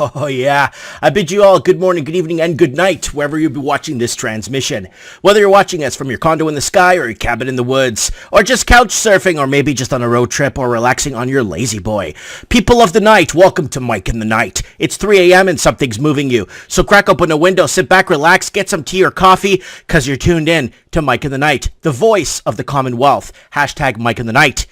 Oh, yeah. I bid you all good morning, good evening, and good night, wherever you'll be watching this transmission. Whether you're watching us from your condo in the sky or your cabin in the woods, or just couch surfing, or maybe just on a road trip or relaxing on your lazy boy. People of the night, welcome to Mike in the Night. It's 3 a.m. and something's moving you. So crack open a window, sit back, relax, get some tea or coffee, because you're tuned in to Mike in the Night, the voice of the Commonwealth. Hashtag Mike in the Night.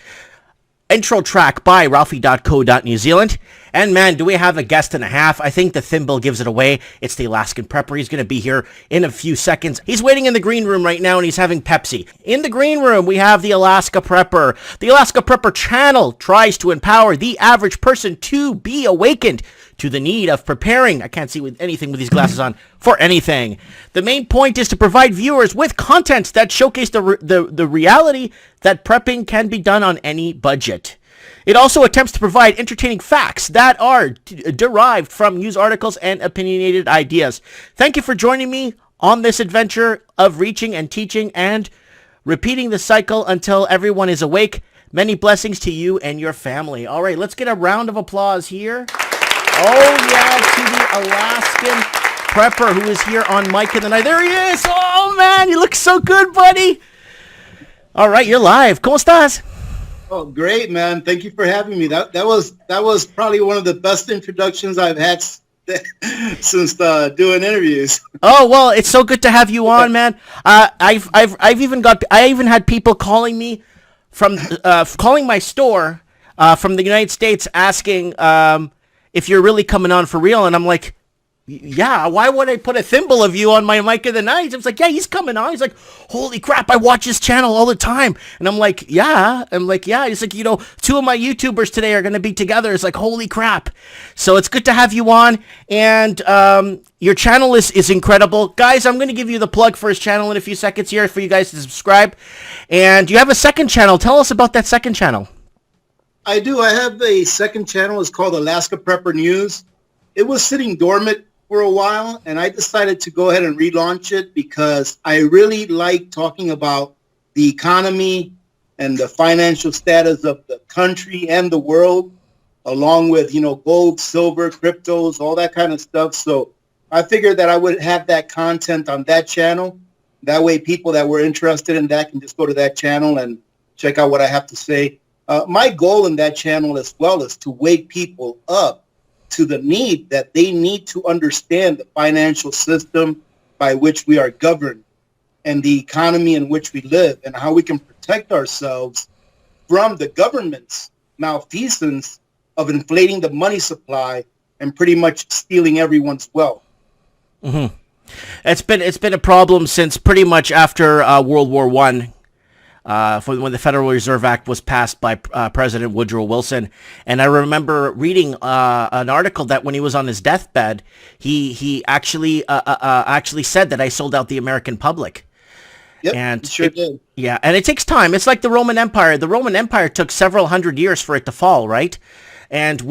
Intro track by Ralphie.co.New Zealand. And man, do we have a guest and a half? I think the thimble gives it away. It's the Alaskan Prepper. He's going to be here in a few seconds. He's waiting in the green room right now and he's having Pepsi. In the green room, we have the Alaska Prepper. The Alaska Prepper channel tries to empower the average person to be awakened to the need of preparing, I can't see with anything with these glasses on, for anything. The main point is to provide viewers with content that showcase the reality that prepping can be done on any budget. It also attempts to provide entertaining facts that are derived from news articles and opinionated ideas. Thank you for joining me on this adventure of reaching and teaching and repeating the cycle until everyone is awake. Many blessings to you and your family. All right, let's get a round of applause here. Oh, yeah, to the Alaskan Prepper who is here on Mike in the Night. There he is. Oh, man, you look so good, buddy. All right, you're live. ¿Cómo estás? Oh, great, man. Thank you for having me. That was probably one of the best introductions I've had since doing interviews. Oh, well, it's so good to have you on, man. I even had people calling me from calling my store from the United States asking if you're really coming on for real, and I'm like, yeah, why would I put a thimble of you on my Mike of the Night? I was like, yeah, he's coming on. He's like, holy crap, I watch his channel all the time. And I'm like, yeah. He's like, two of my YouTubers today are going to be together. It's like, holy crap. So it's good to have you on. And your channel is incredible. Guys, I'm going to give you the plug for his channel in a few seconds here for you guys to subscribe. And you have a second channel. Tell us about that second channel. I do. I have a second channel. It's called Alaska Prepper News. It was sitting dormant for a while, and I decided to go ahead and relaunch it because I really like talking about the economy and the financial status of the country and the world, along with, gold, silver, cryptos, all that kind of stuff. So I figured that I would have that content on that channel. That way people that were interested in that can just go to that channel and check out what I have to say. My goal in that channel as well is to wake people up to the need that they need to understand the financial system by which we are governed and the economy in which we live and how we can protect ourselves from the government's malfeasance of inflating the money supply and pretty much stealing everyone's wealth. Mm-hmm. It's been a problem since pretty much after World War I. When the Federal Reserve Act was passed by President Woodrow Wilson. And I remember reading an article that when he was on his deathbed, he actually said that I sold out the American public. Yep, and sure did. Yeah, and it takes time. It's like the Roman Empire. The Roman Empire took several hundred years for it to fall, right? And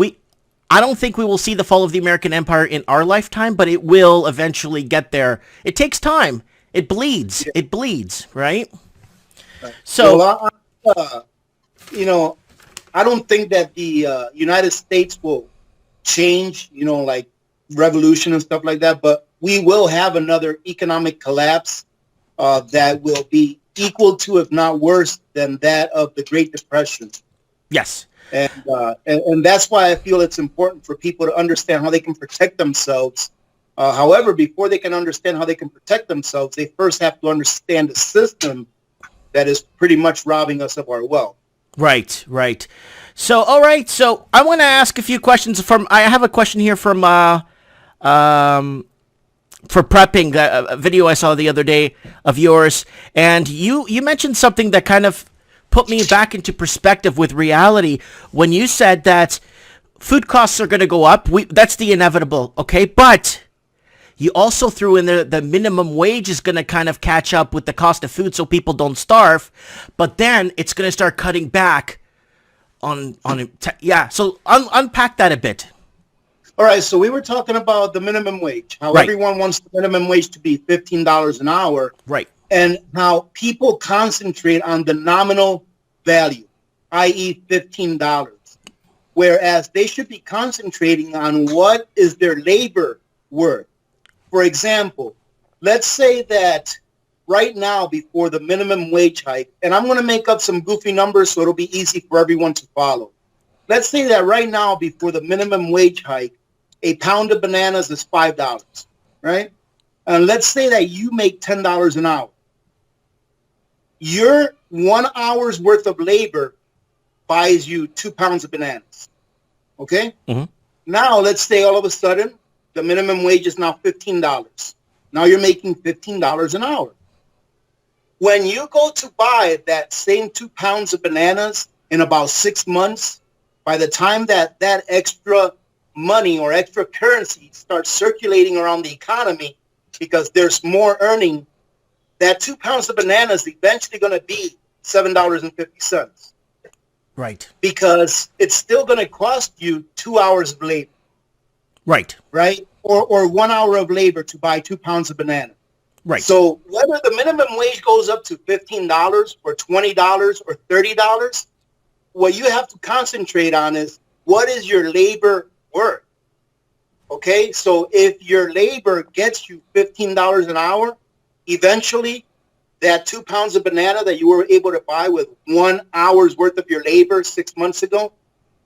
I don't think we will see the fall of the American Empire in our lifetime, but it will eventually get there. It takes time. It bleeds. It bleeds, right? So, I don't think that the United States will change, like revolution and stuff like that, but we will have another economic collapse that will be equal to, if not worse, than that of the Great Depression. Yes. And that's why I feel it's important for people to understand how they can protect themselves. However, before they can understand how they can protect themselves, they first have to understand the system that is pretty much robbing us of our wealth. Right. So, all right. So I want to ask a few questions I have a question here from, for prepping, a video I saw the other day of yours. And you mentioned something that kind of put me back into perspective with reality when you said that food costs are going to go up. That's the inevitable. Okay. But you also threw in the minimum wage is going to kind of catch up with the cost of food so people don't starve. But then it's going to start cutting back on yeah. So unpack that a bit. All right. So we were talking about the minimum wage, how everyone wants the minimum wage to be $15 an hour. Right. And how people concentrate on the nominal value, i.e. $15. whereas they should be concentrating on what is their labor worth. For example, let's say that right now before the minimum wage hike, and I'm going to make up some goofy numbers so it'll be easy for everyone to follow. Let's say that right now before the minimum wage hike, a pound of bananas is $5, right? And let's say that you make $10 an hour. Your 1 hour's worth of labor buys you 2 pounds of bananas. Okay? Mm-hmm. Now, let's say all of a sudden, the minimum wage is now $15. Now you're making $15 an hour. When you go to buy that same 2 pounds of bananas in about 6 months, by the time that extra money or extra currency starts circulating around the economy because there's more earning, that 2 pounds of bananas is eventually going to be $7.50. Right. Because it's still going to cost you 2 hours of labor. Right. Right? Or 1 hour of labor to buy 2 pounds of banana. Right. So whether the minimum wage goes up to $15 or $20 or $30, what you have to concentrate on is what is your labor worth? Okay? So if your labor gets you $15 an hour, eventually that 2 pounds of banana that you were able to buy with 1 hour's worth of your labor 6 months ago,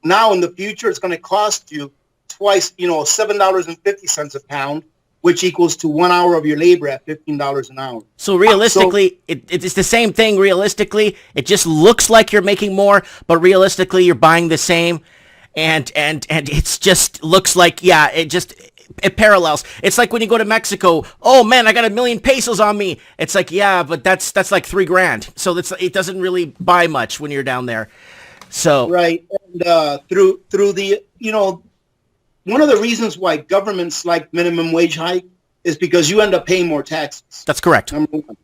now in the future it's going to cost you twice, $7.50 a pound, which equals to 1 hour of your labor at $15 an hour. So realistically, it's the same thing. Realistically, it just looks like you're making more, but realistically, you're buying the same, and it's just looks like it parallels. It's like when you go to Mexico. Oh man, I got 1 million pesos on me. It's like, yeah, but that's like $3,000. So it doesn't really buy much when you're down there. So right, and through the one of the reasons why governments like minimum wage hike is because you end up paying more taxes. That's correct. Number one.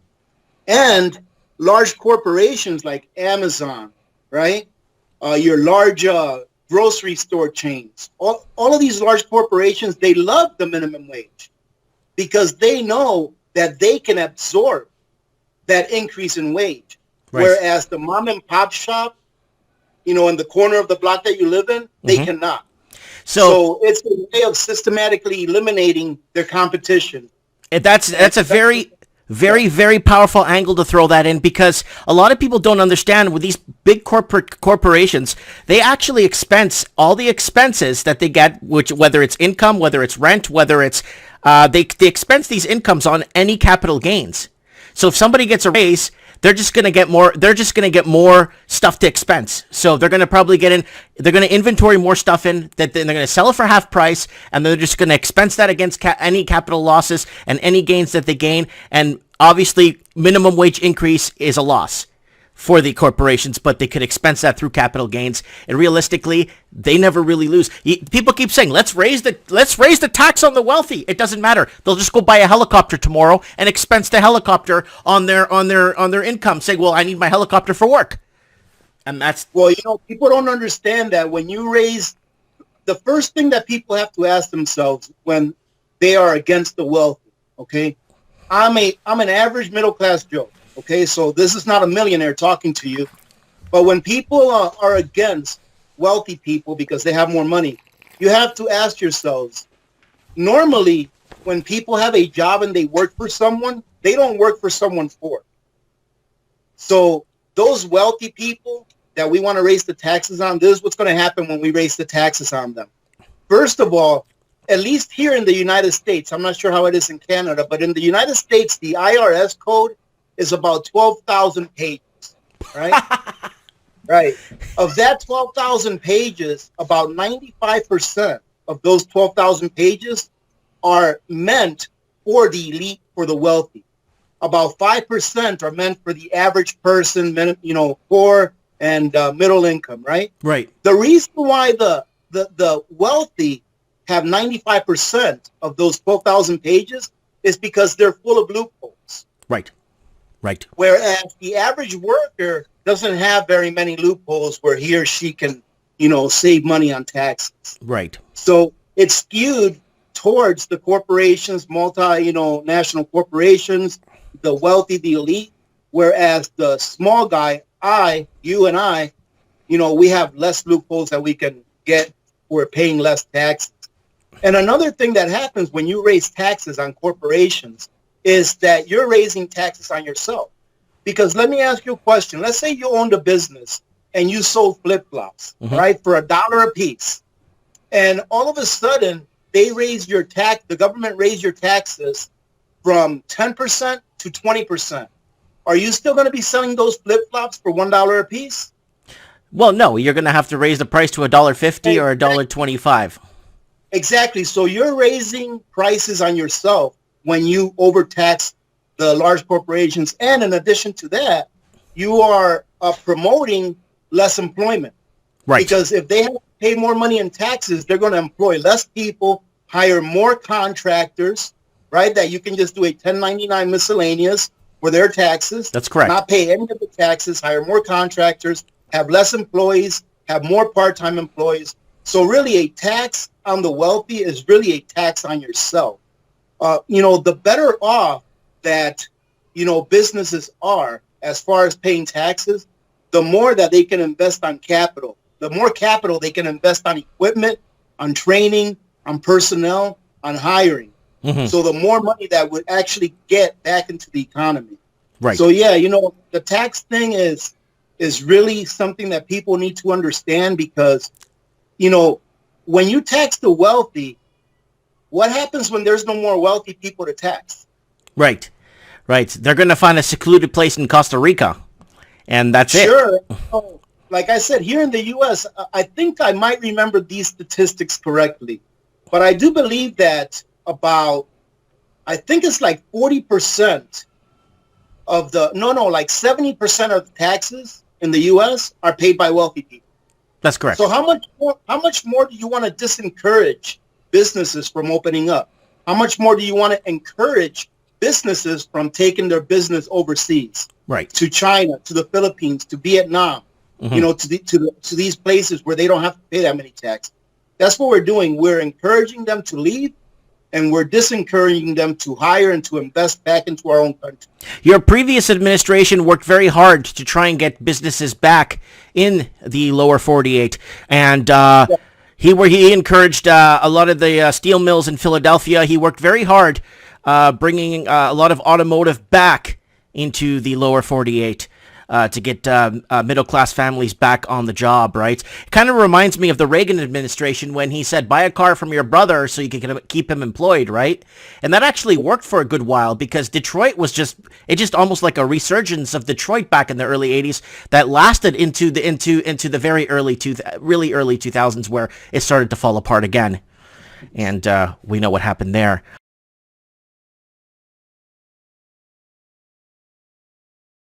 And large corporations like Amazon, right? Your large grocery store chains, all of these large corporations, they love the minimum wage because they know that they can absorb that increase in wage. Right. Whereas the mom and pop shop, in the corner of the block that you live in, they cannot. So it's a way of systematically eliminating their competition. And that's a very, very, very powerful angle to throw that in, because a lot of people don't understand with these big corporations, they actually expense all the expenses that they get, which whether it's income, whether it's rent, whether it's they expense these incomes on any capital gains. So if somebody gets a raise, they're just going to get more. They're just going to get more stuff to expense. So they're going to probably they're going to inventory more stuff in that. Then they're going to sell it for half price, and they're just going to expense that against any capital losses and any gains that they gain. And obviously, minimum wage increase is a loss for the corporations, but they could expense that through capital gains. And realistically, they never really lose. People keep saying, let's raise the tax on the wealthy. It doesn't matter. They'll just go buy a helicopter tomorrow and expense the helicopter on their income, saying, well, I need my helicopter for work. And that's... Well, people don't understand that when you raise... The first thing that people have to ask themselves when they are against the wealthy, okay? I'm an average middle-class Joe. Okay, so this is not a millionaire talking to you. But when people are against wealthy people because they have more money, you have to ask yourselves, normally when people have a job and they work for someone, they don't work for someone for. So those wealthy people that we want to raise the taxes on, this is what's going to happen when we raise the taxes on them. First of all, at least here in the United States, I'm not sure how it is in Canada, but in the United States, the IRS code is about 12,000 pages, right? Right. Of that 12,000 pages, about 95% of those 12,000 pages are meant for the elite, for the wealthy. About 5% are meant for the average person, poor and middle income, right? Right. The reason why the wealthy have 95% of those 12,000 pages is because they're full of loopholes. Right. Right. Whereas the average worker doesn't have very many loopholes where he or she can, save money on taxes. Right. So it's skewed towards the corporations, national corporations, the wealthy, the elite, whereas the small guy, you and I, we have less loopholes that we can, we're paying less taxes. And another thing that happens when you raise taxes on corporations is that you're raising taxes on yourself. Because let me ask you a question. Let's say you owned a business and you sold flip-flops, right, for $1 a piece. And all of a sudden, the government raised your taxes from 10% to 20%. Are you still going to be selling those flip-flops for $1 a piece? Well, no, you're going to have to raise the price to $1.50 or $1.25. Exactly. So you're raising prices on yourself when you overtax the large corporations. And in addition to that, you are promoting less employment. Right. Because if they have to pay more money in taxes, they're going to employ less people, hire more contractors, right, that you can just do a 1099 miscellaneous for their taxes. That's correct. Not pay any of the taxes, hire more contractors, have less employees, have more part-time employees. So really a tax on the wealthy is really a tax on yourself. The better off that, businesses are as far as paying taxes, the more that they can invest on capital. The more capital they can invest on equipment, on training, on personnel, on hiring. So the more money that would actually get back into the economy. Right. So yeah, the tax thing is really something that people need to understand because, when you tax the wealthy, what happens when there's no more wealthy people to tax? Right. They're going to find a secluded place in Costa Rica, and that's it. Sure. Like I said, here in the U.S., I think I might remember these statistics correctly, but I do believe that I think it's like 40% of like 70% of the taxes in the U.S. are paid by wealthy people. That's correct. So how much more do you want to disencourage businesses from opening up? How much more do you want to encourage businesses from taking their business overseas? Right. To China, to the Philippines, to Vietnam, to these places where they don't have to pay that many taxes. That's what we're doing. We're encouraging them to leave, and we're disencouraging them to hire and to invest back into our own country. Your previous administration worked very hard to try and get businesses back in the lower 48, and he encouraged a lot of the steel mills in Philadelphia. He worked very hard bringing a lot of automotive back into the lower 48. To get middle-class families back on the job, right? It kind of reminds me of the Reagan administration when he said, buy a car from your brother so you can keep him employed, right? And that actually worked for a good while because Detroit was just almost like a resurgence of Detroit back in the early 80s that lasted into the very early 2000s where it started to fall apart again. And we know what happened there.